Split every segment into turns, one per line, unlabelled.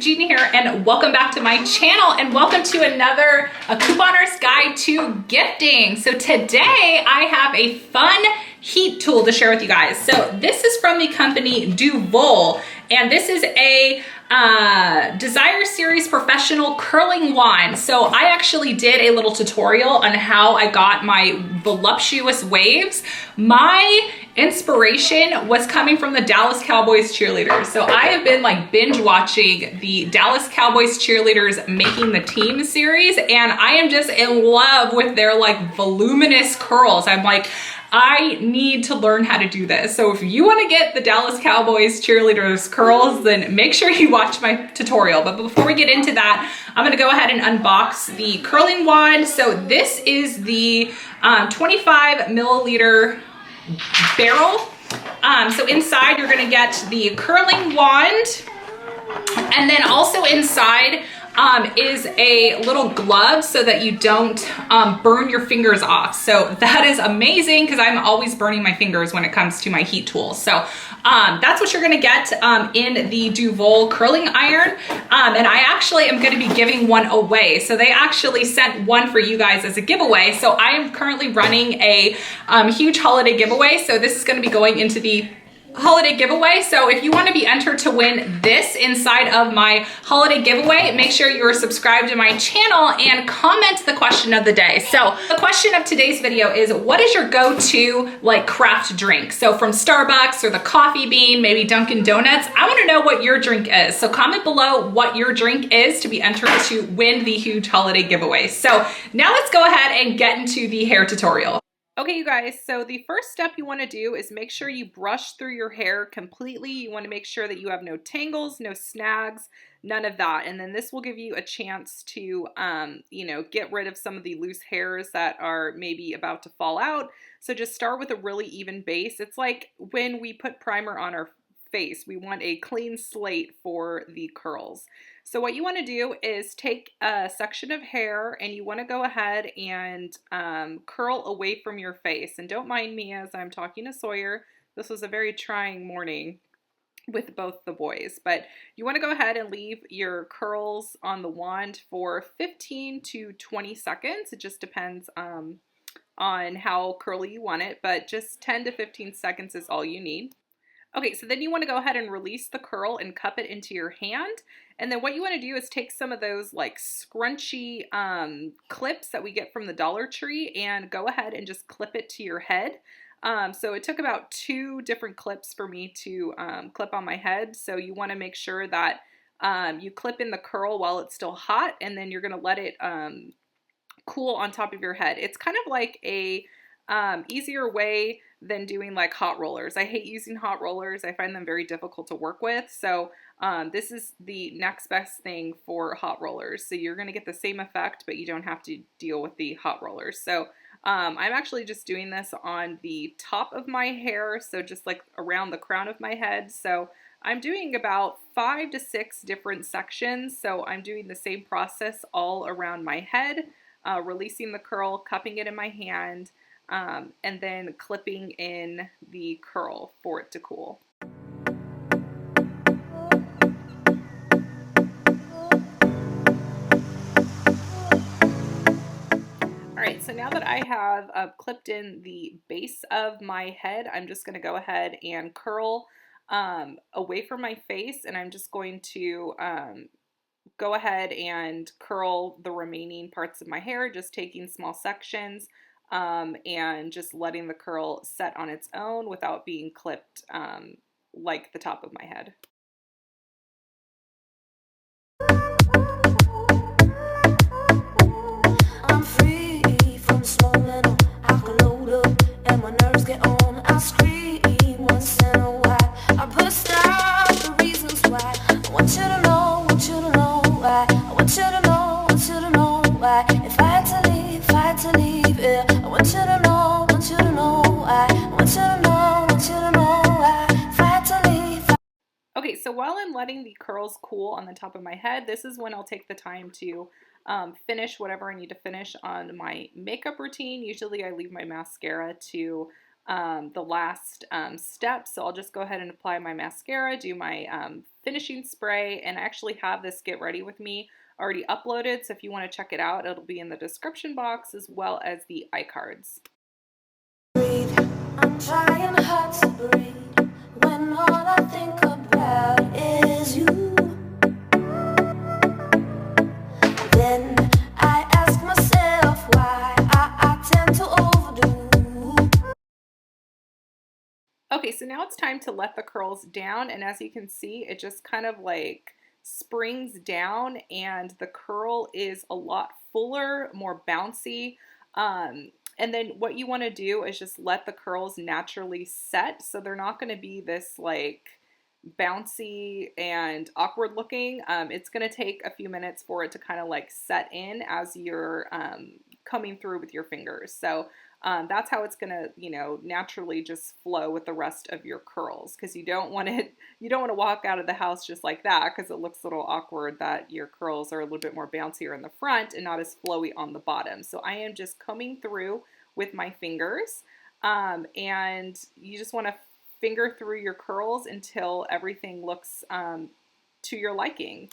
Gina here, and welcome back to my channel, and welcome to another couponer's guide to gifting. So today I have a fun heat tool to share with you guys. So this is from the company Duvolle, and this is a Desire Series professional curling wand. So I actually did a little tutorial on how I got my voluptuous waves. My inspiration was coming from the Dallas Cowboys cheerleaders. So I have been like binge watching the Dallas Cowboys cheerleaders making the team series, and I am just in love with their like voluminous curls. I'm like, I need to learn how to do this. So if you want to get the Dallas Cowboys cheerleaders curls, then make sure you watch my tutorial. But before we get into that, I'm going to go ahead and unbox the curling wand. So this is the 25 milliliter barrel. So inside you're going to get the curling wand, and then also inside is a little glove so that you don't burn your fingers off. So that is amazing because I'm always burning my fingers when it comes to my heat tools. So that's what you're gonna get in the Duvolle curling iron. And I actually am gonna be giving one away. So they actually sent one for you guys as a giveaway. So I am currently running a huge holiday giveaway. So this is gonna be going into the holiday giveaway. So if you want to be entered to win this inside of my holiday giveaway, make sure you're subscribed to my channel and comment the question of the day. So the question of today's video is, what is your go-to like craft drink? So from Starbucks or the Coffee Bean, maybe Dunkin' Donuts. I want to know what your drink is. So comment below what your drink is to be entered to win the huge holiday giveaway. So now let's go ahead and get into the hair tutorial. Okay, you guys, so the first step you want to do is make sure you brush through your hair completely. You want to make sure that you have no tangles, no snags, none of that. And then this will give you a chance to, you know, get rid of some of the loose hairs that are maybe about to fall out. So just start with a really even base. It's like when we put primer on our face, we want a clean slate for the curls. So what you want to do is take a section of hair and you want to go ahead and curl away from your face. And don't mind me as I'm talking to Sawyer. This was a very trying morning with both the boys, but you want to go ahead and leave your curls on the wand for 15 to 20 seconds. It just depends on how curly you want it, but just 10 to 15 seconds is all you need. Okay, so then you want to go ahead and release the curl and cup it into your hand. And then what you want to do is take some of those like scrunchy clips that we get from the Dollar Tree and go ahead and just clip it to your head. So it took about 2 different clips for me to clip on my head. So you want to make sure that you clip in the curl while it's still hot, and then you're going to let it cool on top of your head. It's kind of like a easier way than doing like hot rollers. I hate using hot rollers. I find them very difficult to work with. So this is the next best thing for hot rollers. So you're going to get the same effect, but you don't have to deal with the hot rollers. So I'm actually just doing this on the top of my hair. So just like around the crown of my head. So I'm doing about 5 to 6 different sections. So I'm doing the same process all around my head, releasing the curl, cupping it in my hand, and then clipping in the curl for it to cool. Alright, so now that I have clipped in the base of my head, I'm just going to go ahead and curl away from my face, and I'm just going to go ahead and curl the remaining parts of my hair, just taking small sections. And just letting the curl set on its own without being clipped like the top of my head. I'm free from this moment, I can load up and my nerves get on. I scream once in a while, I put a stop to the reasons why. I want you to know, why. I want you to know why. If I had to leave, yeah. I want you to know why. I want you to know why. If I had to leave. Okay, so while I'm letting the curls cool on the top of my head, this is when I'll take the time to finish whatever I need to finish on my makeup routine. Usually I leave my mascara to the last step, so I'll just go ahead and apply my mascara, do my
finishing spray, and I actually have this Get Ready With Me already uploaded, so if you want to check it out, it'll be in the description box as well as the iCards.
Breathe. I'm trying hard to breathe when all I think about is you. Then I ask myself why I tend to overdo.
Okay, so now it's time to let the curls down, and as you can see, it just kind of like springs down and the curl is a lot fuller, more bouncy. And then what you want to do is just let the curls naturally set, so they're not going to be this like bouncy and awkward looking. It's going to take a few minutes for it to kind of like set in as you're coming through with your fingers. So that's how it's gonna, naturally just flow with the rest of your curls, because you don't want to walk out of the house just like that, because it looks a little awkward that your curls are a little bit more bouncier in the front and not as flowy on the bottom. So I am just combing through with my fingers, and you just want to finger through your curls until everything looks to your liking.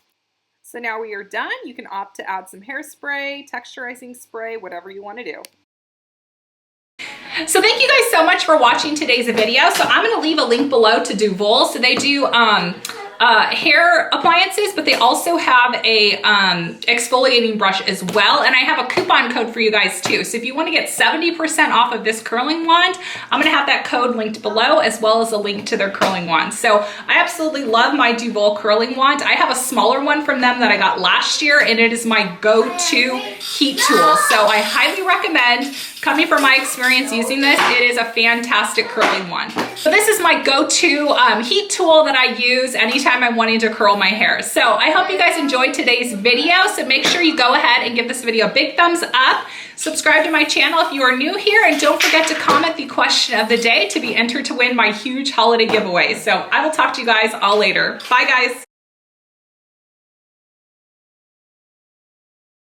So now we are done. You can opt to add some hairspray, texturizing spray, whatever you want to do.
So thank you guys so much for watching today's video. So I'm going to leave a link below to Duvolle. So they do hair appliances, but they also have a exfoliating brush as well. And I have a coupon code for you guys too. So if you want to get 70% off of this curling wand, I'm going to have that code linked below, as well as a link to their curling wand. So I absolutely love my Duvolle curling wand. I have a smaller one from them that I got last year, and it is my go-to heat tool. So I highly recommend, coming from my experience using this, it is a fantastic curling wand. So this is my go-to heat tool that I use anytime I'm wanting to curl my hair. So I hope you guys enjoyed today's video. So make sure you go ahead and give this video a big thumbs up. Subscribe to my channel if you are new here, and don't forget to comment the question of the day to be entered to win my huge holiday giveaway. So I will talk to you guys all later. Bye guys.